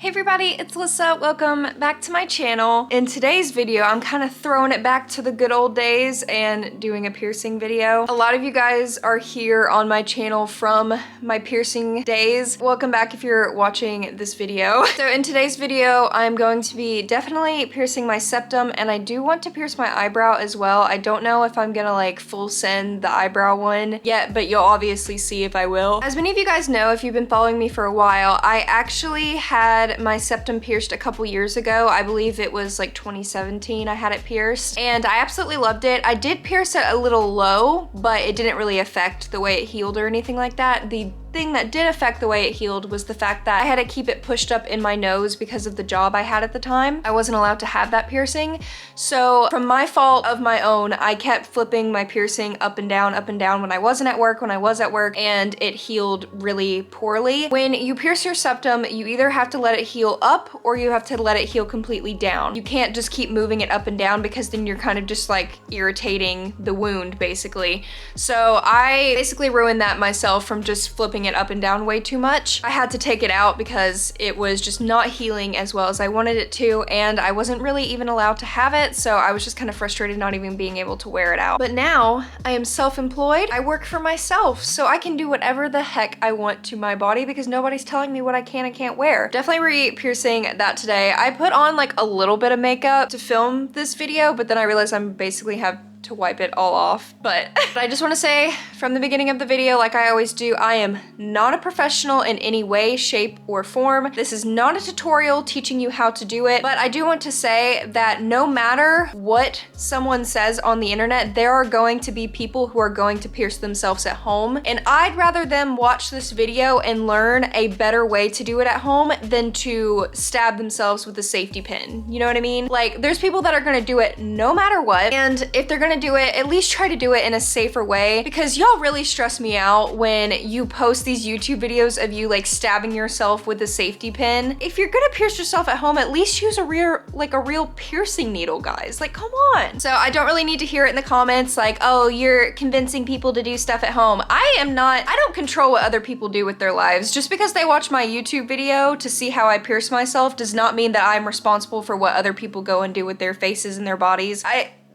Hey everybody, it's Alyssa. Welcome back to my channel. In today's video, I'm kind of throwing it back to the good old days and doing a piercing video. A lot of you guys are here on my channel from my piercing days. Welcome back if you're watching this video. So in today's video, I'm going to be definitely piercing my septum, and I do want to pierce my eyebrow as well. I don't know if I'm gonna like full send the eyebrow one yet, but you'll obviously see if I will. As many of you guys know, if you've been following me for a while, I actually had my septum pierced a couple years ago. I believe it was like 2017 I had it pierced, and I absolutely loved it. I did pierce it a little low, but it didn't really affect the way it healed or anything like that. The thing that did affect the way it healed was the fact that I had to keep it pushed up in my nose because of the job I had at the time. I wasn't allowed to have that piercing. So from my fault of my own, I kept flipping my piercing up and down when I wasn't at work, when I was at work, and it healed really poorly. When you pierce your septum, you either have to let it heal up or you have to let it heal completely down. You can't just keep moving it up and down because then you're kind of just like irritating the wound basically. So I basically ruined that myself from just flipping it up and down way too much. I had to take it out because it was just not healing as well as I wanted it to, and I wasn't really even allowed to have it, so I was just kind of frustrated not even being able to wear it out. But now I am self-employed. I work for myself, so I can do whatever the heck I want to my body because nobody's telling me what I can and can't wear. Definitely re-piercing that today. I put on like a little bit of makeup to film this video, but then I realized I'm basically have to wipe it all off. But I just want to say from the beginning of the video, like I always do, I am not a professional in any way, shape, or form. This is not a tutorial teaching you how to do it, but I do want to say that no matter what someone says on the internet, there are going to be people who are going to pierce themselves at home, and I'd rather them watch this video and learn a better way to do it at home than to stab themselves with a safety pin. You know what I mean? Like, there's people that are gonna do it no matter what, and if they're gonna do it, at least try to do it in a safer way, because y'all really stress me out when you post these YouTube videos of you like stabbing yourself with a safety pin. If you're gonna pierce yourself at home, at least use a real piercing needle, guys. Like, come on. So I don't really need to hear it in the comments like, oh, you're convincing people to do stuff at home. I don't control what other people do with their lives. Just because they watch my YouTube video to see how I pierce myself does not mean that I'm responsible for what other people go and do with their faces and their bodies.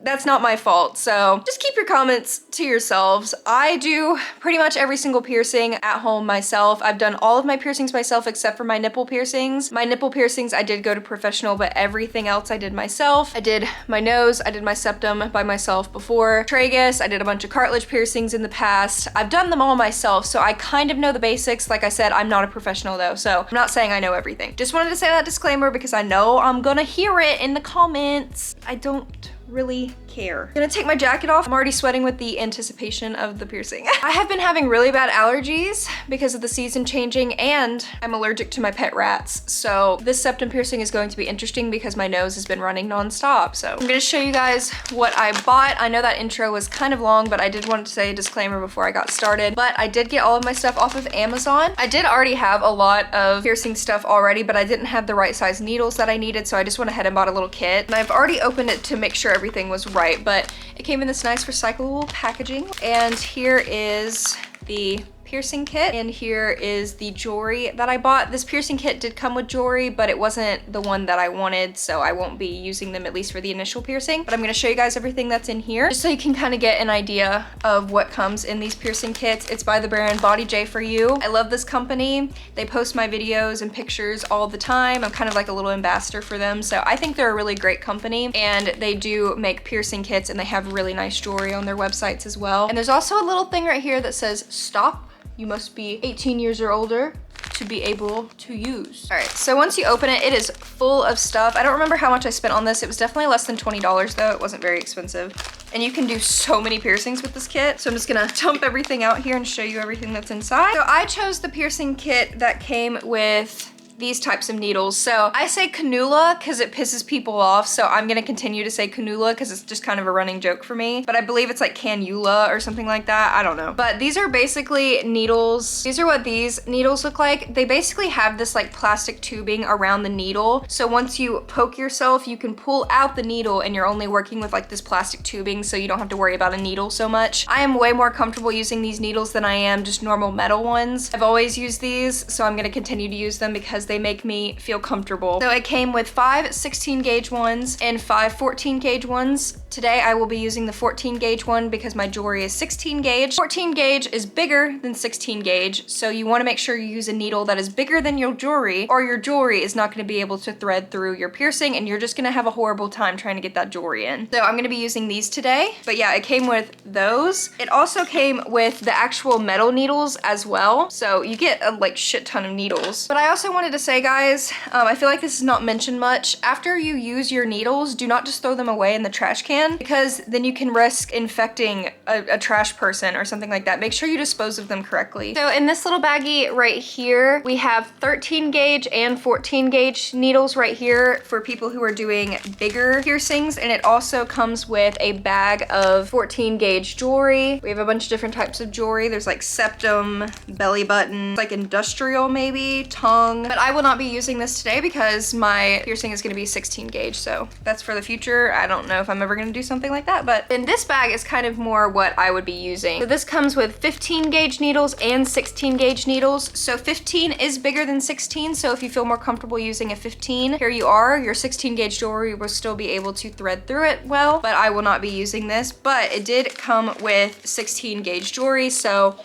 That's not my fault, so just keep your comments to yourselves. I do pretty much every single piercing at home myself. I've done all of my piercings myself except for my nipple piercings. My nipple piercings, I did go to professional, but everything else I did myself. I did my nose, I did my septum by myself before. Tragus, I did a bunch of cartilage piercings in the past. I've done them all myself, so I kind of know the basics. Like I said, I'm not a professional though, so I'm not saying I know everything. Just wanted to say that disclaimer because I know I'm gonna hear it in the comments. I don't really care. I'm gonna take my jacket off. I'm already sweating with the anticipation of the piercing. I have been having really bad allergies because of the season changing, and I'm allergic to my pet rats. So this septum piercing is going to be interesting because my nose has been running nonstop. So I'm gonna show you guys what I bought. I know that intro was kind of long, but I did want to say a disclaimer before I got started. But I did get all of my stuff off of Amazon. I did already have a lot of piercing stuff already, but I didn't have the right size needles that I needed, so I just went ahead and bought a little kit. And I've already opened it to make sure everything was right, but it came in this nice recyclable packaging. And here is the piercing kit, and here is the jewelry that I bought. This piercing kit did come with jewelry, but it wasn't the one that I wanted, so I won't be using them, at least for the initial piercing. But I'm gonna show you guys everything that's in here, just so you can kind of get an idea of what comes in these piercing kits. It's by the brand Body J For You. I love this company. They post my videos and pictures all the time. I'm kind of like a little ambassador for them, so I think they're a really great company, and they do make piercing kits, and they have really nice jewelry on their websites as well. And there's also a little thing right here that says, "Stop. You must be 18 years or older to be able to use." All right, so once you open it, it is full of stuff. I don't remember how much I spent on this. It was definitely less than $20 though. It wasn't very expensive. And you can do so many piercings with this kit. So I'm just gonna dump everything out here and show you everything that's inside. So I chose the piercing kit that came with these types of needles. So I say cannula because it pisses people off, so I'm gonna continue to say cannula because it's just kind of a running joke for me. But I believe it's like cannula or something like that. I don't know. But these are basically needles. These are what these needles look like. They basically have this like plastic tubing around the needle. So once you poke yourself, you can pull out the needle and you're only working with like this plastic tubing, so you don't have to worry about a needle so much. I am way more comfortable using these needles than I am just normal metal ones. I've always used these, so I'm gonna continue to use them because because they make me feel comfortable. So it came with 5 16 gauge ones and 5 14 gauge ones. Today I will be using the 14 gauge one because my jewelry is 16 gauge. 14 gauge is bigger than 16 gauge, so you want to make sure you use a needle that is bigger than your jewelry, or your jewelry is not going to be able to thread through your piercing and you're just going to have a horrible time trying to get that jewelry in. So I'm going to be using these today. But yeah, it came with those. It also came with the actual metal needles as well. So you get a like shit ton of needles. But I also wanted to say, guys, I feel like this is not mentioned much. After you use your needles, do not just throw them away in the trash can, because then you can risk infecting a trash person or something like that. Make sure you dispose of them correctly. So in this little baggie right here, we have 13 gauge and 14 gauge needles right here for people who are doing bigger piercings. And it also comes with a bag of 14 gauge jewelry. We have a bunch of different types of jewelry. There's like septum, belly button, like industrial maybe, tongue. But I will not be using this today because my piercing is gonna be 16 gauge. So that's for the future. I don't know if I'm ever gonna do something like that, but then this bag is kind of more what I would be using. So this comes with 15 gauge needles and 16 gauge needles. So 15 is bigger than 16. So if you feel more comfortable using a 15, here you are. Your 16 gauge jewelry will still be able to thread through it well, but I will not be using this. But it did come with 16 gauge jewelry, so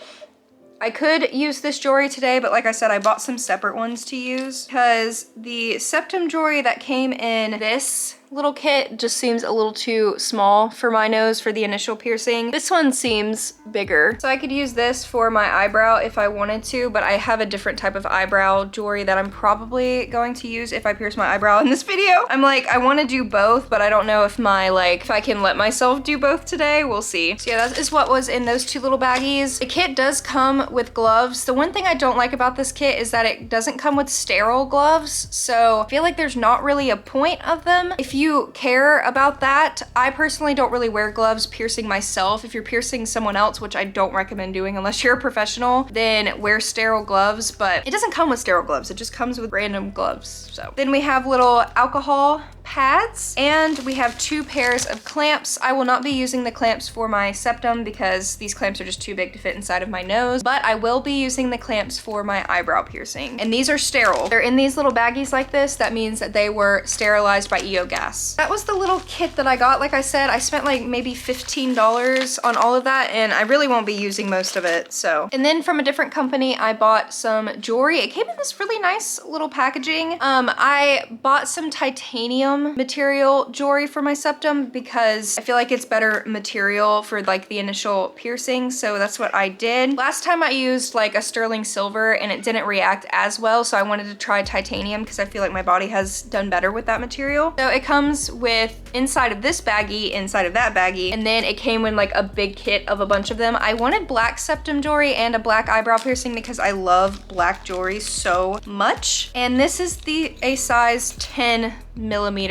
I could use this jewelry today, but like I said, I bought some separate ones to use because the septum jewelry that came in this little kit just seems a little too small for my nose for the initial piercing. This one seems bigger. So I could use this for my eyebrow if I wanted to, but I have a different type of eyebrow jewelry that I'm probably going to use if I pierce my eyebrow in this video. I'm like, I want to do both, but I don't know if if I can let myself do both today. We'll see. So yeah, that is what was in those two little baggies. The kit does come with gloves. The one thing I don't like about this kit is that it doesn't come with sterile gloves. So I feel like there's not really a point of them. If you care about that, I personally don't really wear gloves piercing myself. If you're piercing someone else, which I don't recommend doing unless you're a professional, then wear sterile gloves, but it doesn't come with sterile gloves. It just comes with random gloves. So then we have little alcohol pads and we have 2 pairs of clamps. I will not be using the clamps for my septum because these clamps are just too big to fit inside of my nose, but I will be using the clamps for my eyebrow piercing. And these are sterile. They're in these little baggies like this. That means that they were sterilized by EO gas. That was the little kit that I got. Like I said, I spent like maybe $15 on all of that and I really won't be using most of it, so. And then from a different company, I bought some jewelry. It came in this really nice little packaging. I bought some titanium material jewelry for my septum because I feel like it's better material for like the initial piercing, so that's what I did. Last time I used like a sterling silver and it didn't react as well, so I wanted to try titanium because I feel like my body has done better with that material. So it comes with inside of this baggie, inside of that baggie, and then it came in like a big kit of a bunch of them. I wanted black septum jewelry and a black eyebrow piercing because I love black jewelry so much. And this is a size 10mm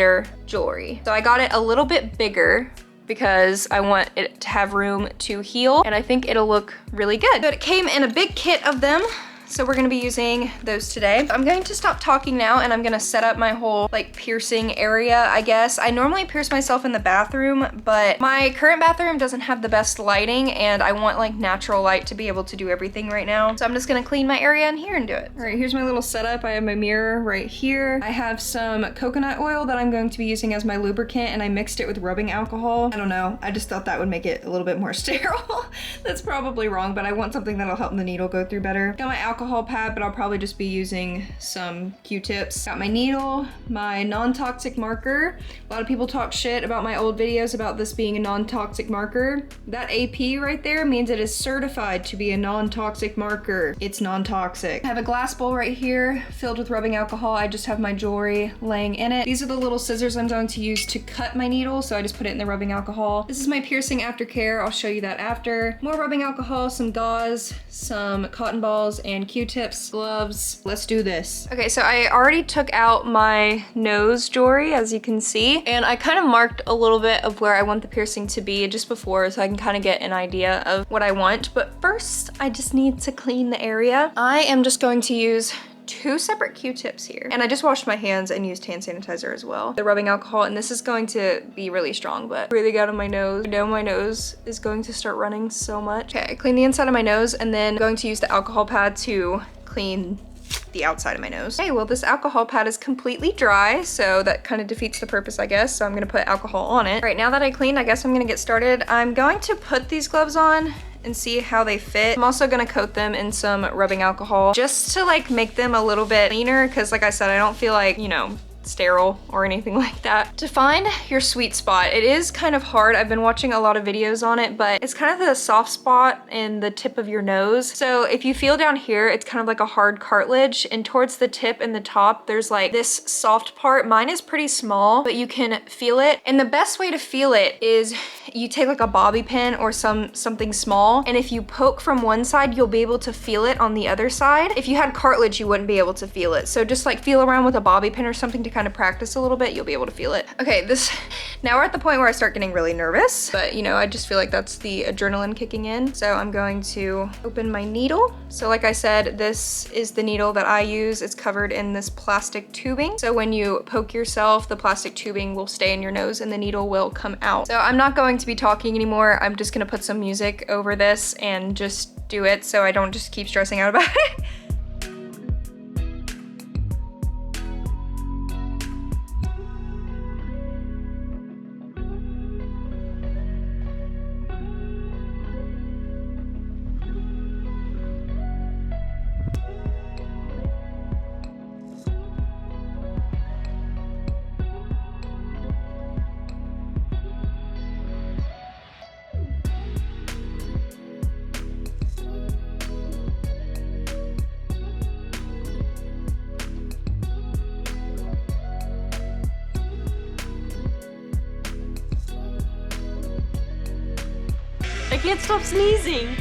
jewelry. So I got it a little bit bigger because I want it to have room to heal and I think it'll look really good. So it came in a big kit of them. So we're gonna be using those today. I'm going to stop talking now and I'm gonna set up my whole like piercing area, I guess. I normally pierce myself in the bathroom, but my current bathroom doesn't have the best lighting and I want like natural light to be able to do everything right now. So I'm just gonna clean my area in here and do it. All right, here's my little setup. I have my mirror right here. I have some coconut oil that I'm going to be using as my lubricant and I mixed it with rubbing alcohol. I don't know, I just thought that would make it a little bit more sterile. That's probably wrong, but I want something that'll help the needle go through better. Got my alcohol pad, but I'll probably just be using some Q-tips. Got my needle, my non-toxic marker. A lot of people talk shit about my old videos about this being a non-toxic marker. That AP right there means it is certified to be a non-toxic marker. It's non-toxic. I have a glass bowl right here filled with rubbing alcohol. I just have my jewelry laying in it. These are the little scissors I'm going to use to cut my needle, so I just put it in the rubbing alcohol. This is my piercing aftercare. I'll show you that after. More rubbing alcohol, some gauze, some cotton balls, and Q-tips, gloves. Let's do this. Okay, so I already took out my nose jewelry, as you can see, and I kind of marked a little bit of where I want the piercing to be just before so I can kind of get an idea of what I want. But first, I just need to clean the area. I am just going to use 2 separate Q-tips here. And I just washed my hands and used hand sanitizer as well. The rubbing alcohol, and this is going to be really strong, but really got on my nose. I know my nose is going to start running so much. Okay, I clean the inside of my nose and then I'm going to use the alcohol pad to clean the outside of my nose. Okay, well this alcohol pad is completely dry, so that kind of defeats the purpose, I guess. So I'm gonna put alcohol on it. All right, now that I cleaned, I guess I'm gonna get started. I'm going to put these gloves on and see how they fit. I'm also gonna coat them in some rubbing alcohol just to like make them a little bit cleaner, because like I said, I don't feel like, you know, sterile or anything like that. To find your sweet spot, it is kind of hard. I've been watching a lot of videos on it, but it's kind of the soft spot in the tip of your nose. So if you feel down here, it's kind of like a hard cartilage, and towards the tip and the top, there's like this soft part. Mine is pretty small, but you can feel it. And the best way to feel it is you take like a bobby pin or something small, and if you poke from one side, you'll be able to feel it on the other side. If you had cartilage, you wouldn't be able to feel it. So just like feel around with a bobby pin or something to kind of practice a little bit, you'll be able to feel it. Okay, now we're at the point where I start getting really nervous, but you know, I just feel like that's the adrenaline kicking in. So I'm going to open my needle. So like I said, this is the needle that I use. It's covered in this plastic tubing. So when you poke yourself, the plastic tubing will stay in your nose and the needle will come out. So I'm not going to be talking anymore. I'm just gonna put some music over this and just do it so I don't just keep stressing out about it. I can't stop sneezing.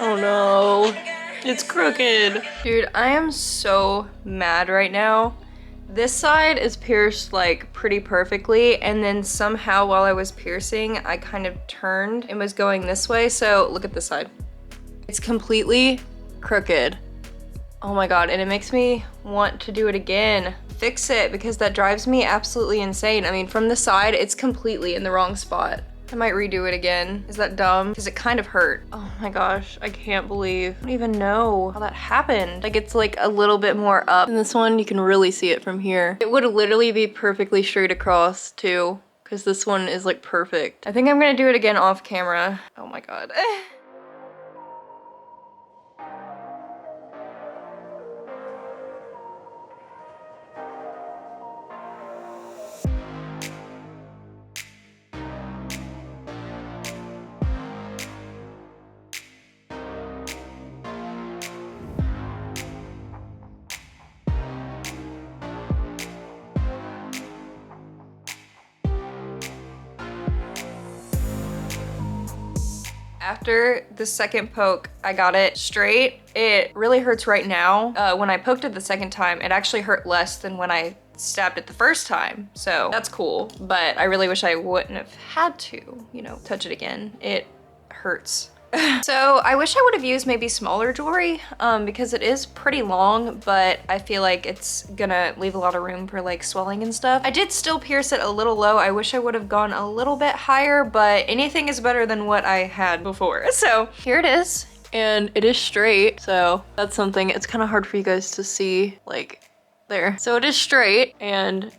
Oh no, it's crooked. Dude, I am so mad right now. This side is pierced like pretty perfectly, and then somehow while I was piercing, I kind of turned and was going this way. So look at this side. It's completely crooked. Oh my God, and it makes me want to do it again. Fix it, because that drives me absolutely insane. I mean, from the side, it's completely in the wrong spot. I might redo it again. Is that dumb? Because it kind of hurt. Oh my gosh, I can't believe. I don't even know how that happened. Like, it's like a little bit more up. And this one, you can really see it from here. It would literally be perfectly straight across too, because this one is like perfect. I think I'm gonna do it again off camera. Oh my God. After the second poke, I got it straight. It really hurts right now. When I poked it the second time, it actually hurt less than when I stabbed it the first time. So that's cool, but I really wish I wouldn't have had to, you know, touch it again. It hurts. So I wish I would have used maybe smaller jewelry because it is pretty long, but I feel like it's gonna leave a lot of room for like swelling and stuff. I did still pierce it a little low. I wish I would have gone a little bit higher, but anything is better than what I had before. So here it is, and it is straight. So that's something. It's kind of hard for you guys to see, like there. So it is straight, and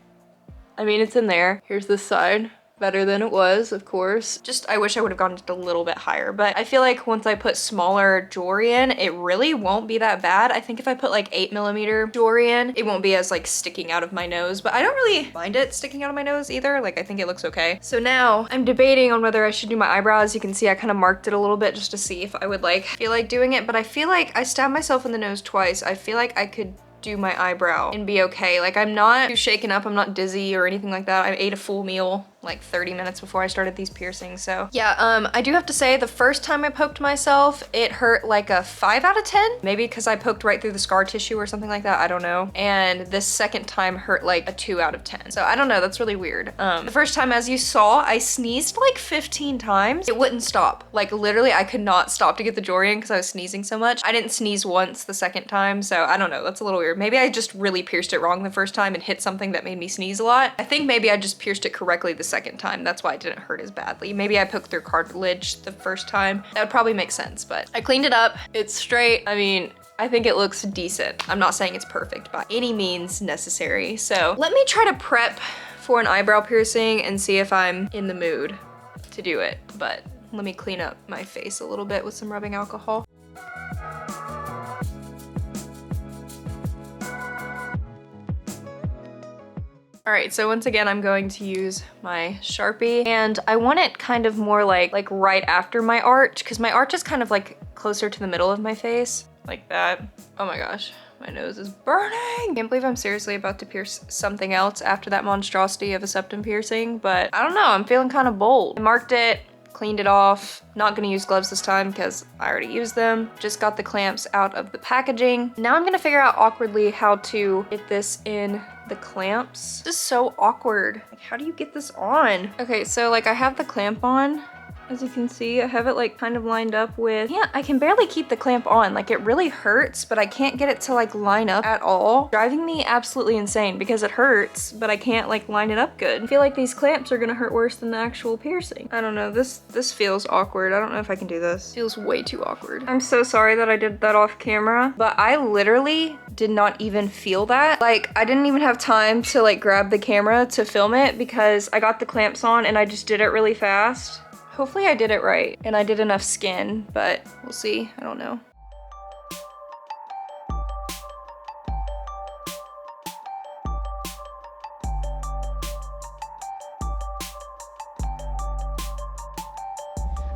I mean, it's in there. Here's this side. Better than it was, of course. Just, I wish I would have gone just a little bit higher, but I feel like once I put smaller jewelry in, it really won't be that bad. I think if I put like 8mm jewelry in, it won't be as like sticking out of my nose, but I don't really mind it sticking out of my nose either. Like, I think it looks okay. So now I'm debating on whether I should do my eyebrows. You can see I kind of marked it a little bit just to see if I would like feel like doing it, but I feel like I stabbed myself in the nose twice. I feel like I could do my eyebrow and be okay. Like, I'm not too shaken up, I'm not dizzy or anything like that. I ate a full meal like 30 minutes before I started these piercings. So yeah, I do have to say the first time I poked myself, it hurt like a 5 out of 10, maybe because I poked right through the scar tissue or something like that, I don't know. And this second time hurt like a 2 out of 10. So I don't know, that's really weird. The first time, as you saw, I sneezed like 15 times. It wouldn't stop. Like literally I could not stop to get the jewelry in because I was sneezing so much. I didn't sneeze once the second time, so I don't know, that's a little weird. Maybe I just really pierced it wrong the first time and hit something that made me sneeze a lot. I think maybe I just pierced it correctly the second time. That's why it didn't hurt as badly. Maybe I poked through cartilage the first time. That would probably make sense, but I cleaned it up. It's straight. I mean, I think it looks decent. I'm not saying it's perfect by any means necessary. So let me try to prep for an eyebrow piercing and see if I'm in the mood to do it. But let me clean up my face a little bit with some rubbing alcohol. All right, so once again, I'm going to use my Sharpie, and I want it kind of more like right after my arch, because my arch is kind of like closer to the middle of my face, like that. Oh my gosh, my nose is burning. Can't believe I'm seriously about to pierce something else after that monstrosity of a septum piercing, but I don't know, I'm feeling kind of bold. I marked it, cleaned it off. Not gonna use gloves this time because I already used them. Just got the clamps out of the packaging. Now I'm gonna figure out awkwardly how to get this in the clamps. This is so awkward. Like, how do you get this on? Okay, so like I have the clamp on. As you can see, I have it like kind of lined up with, yeah, I can barely keep the clamp on. Like it really hurts, but I can't get it to like line up at all. Driving me absolutely insane because it hurts, but I can't like line it up good. I feel like these clamps are gonna hurt worse than the actual piercing. I don't know, this feels awkward. I don't know if I can do this. Feels way too awkward. I'm so sorry that I did that off camera, but I literally did not even feel that. Like I didn't even have time to like grab the camera to film it because I got the clamps on and I just did it really fast. Hopefully I did it right and I did enough skin, but we'll see, I don't know.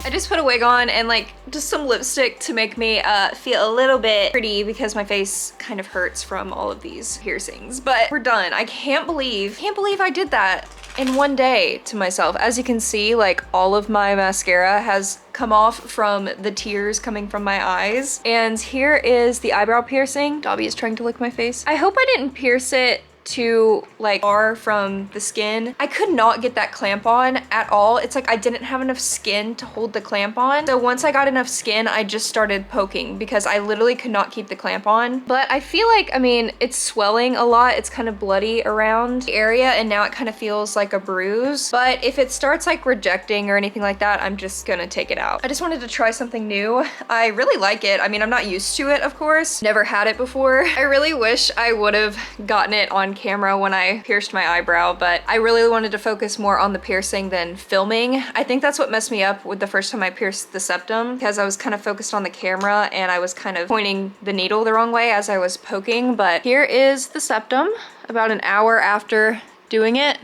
I just put a wig on and like just some lipstick to make me feel a little bit pretty because my face kind of hurts from all of these piercings, but we're done. I can't believe I did that in one day to myself. As you can see, like all of my mascara has come off from the tears coming from my eyes. And here is the eyebrow piercing. Dobby is trying to lick my face. I hope I didn't pierce it too like far from the skin. I could not get that clamp on at all. It's like I didn't have enough skin to hold the clamp on. So once I got enough skin, I just started poking because I literally could not keep the clamp on. But I feel like, I mean, it's swelling a lot. It's kind of bloody around the area and now it kind of feels like a bruise. But if it starts like rejecting or anything like that, I'm just gonna take it out. I just wanted to try something new. I really like it. I mean, I'm not used to it, of course. Never had it before. I really wish I would have gotten it on camera when I pierced my eyebrow, but I really wanted to focus more on the piercing than filming. I think that's what messed me up with the first time I pierced the septum because I was kind of focused on the camera and I was kind of pointing the needle the wrong way as I was poking. But here is the septum about an hour after doing it.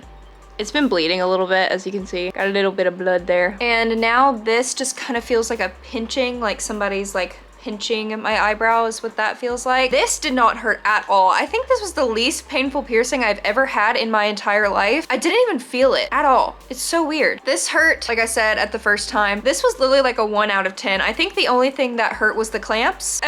It's been bleeding a little bit, as you can see. Got a little bit of blood there. And now this just kind of feels like a pinching, like somebody's like pinching my eyebrow is what that feels like. This did not hurt at all. I think this was the least painful piercing I've ever had in my entire life. I didn't even feel it at all. It's so weird. This hurt, like I said, at the first time. This was literally like a 1 out of 10. I think the only thing that hurt was the clamps.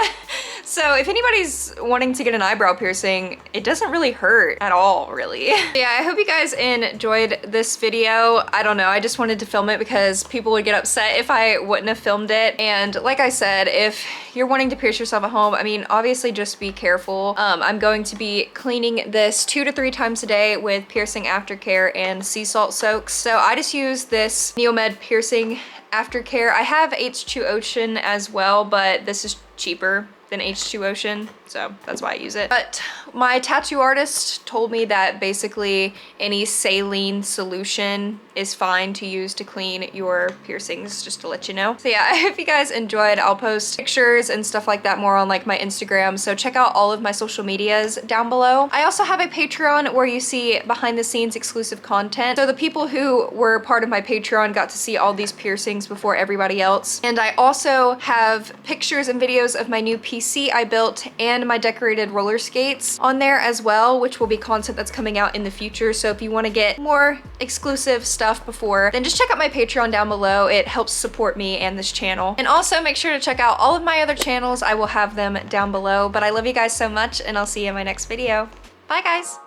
So if anybody's wanting to get an eyebrow piercing, it doesn't really hurt at all, really. Yeah, I hope you guys enjoyed this video. I don't know, I just wanted to film it because people would get upset if I wouldn't have filmed it. And like I said, if you're wanting to pierce yourself at home, I mean, obviously just be careful. I'm going to be cleaning this 2 to 3 times a day with piercing aftercare and sea salt soaks. So I just use this Neomed piercing aftercare. I have H2 Ocean as well, but this is cheaper than H2 Ocean, so that's why I use it. But my tattoo artist told me that basically any saline solution is fine to use to clean your piercings, just to let you know. So yeah, I hope you guys enjoyed. I'll post pictures and stuff like that more on like my Instagram, so check out all of my social medias down below. I also have a Patreon where you see behind the scenes exclusive content. So the people who were part of my Patreon got to see all these piercings before everybody else. And I also have pictures and videos of my new piece PC I built and my decorated roller skates on there as well, which will be content that's coming out in the future. So if you want to get more exclusive stuff before, then just check out my Patreon down below. It helps support me and this channel. And also make sure to check out all of my other channels. I will have them down below. But I love you guys so much, and I'll see you in my next video. Bye guys.